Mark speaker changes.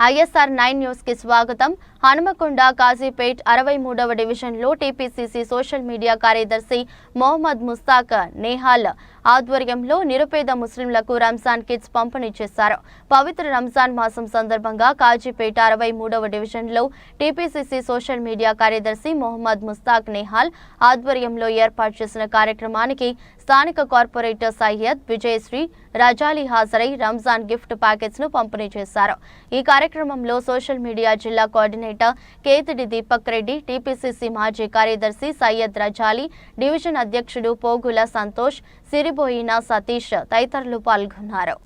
Speaker 1: ISR 9 news కి స్వాగతం. హనుమకొండ కాజీపేట్ 63వ డివిజన్లో టీపీసీసీ సోషల్ మీడియా కార్యదర్శి మొహమ్మద్ ముస్తాక్ నేహాల్ ఆధ్వర్యంలో నిరుపేద ముస్లింలకు రంజాన్ కిట్స్ పంపిణీ చేశారు. పవిత్ర రంజాన్ మాసం సందర్భంగా కాజీపేట 63వ డివిజన్లో టీపీసీసీ సోషల్ మీడియా కార్యదర్శి మొహమ్మద్ ముస్తాక్ నేహాల్ ఆధ్వర్యంలో ఏర్పాటు చేసిన కార్యక్రమానికి స్థానిక కార్పొరేటర్ సయ్యద్ విజయశ్రీ రజాలి హాజరై రంజాన్ గిఫ్ట్ ప్యాకెట్స్ ను పంపిణీ చేశారు. ఈ కార్యక్రమంలో సోషల్ మీడియా జిల్లా కోఆర్డినేటర్ కేతిడి దీపక్ రెడ్డి, టీపీసీసీ మాజీ కార్యదర్శి సయ్యద్ రజాలి, డివిజన్ అధ్యక్షుడు పోగుల సంతోష్, సిరిబోయిన సతీష్ తదితరులు పాల్గొన్నారు.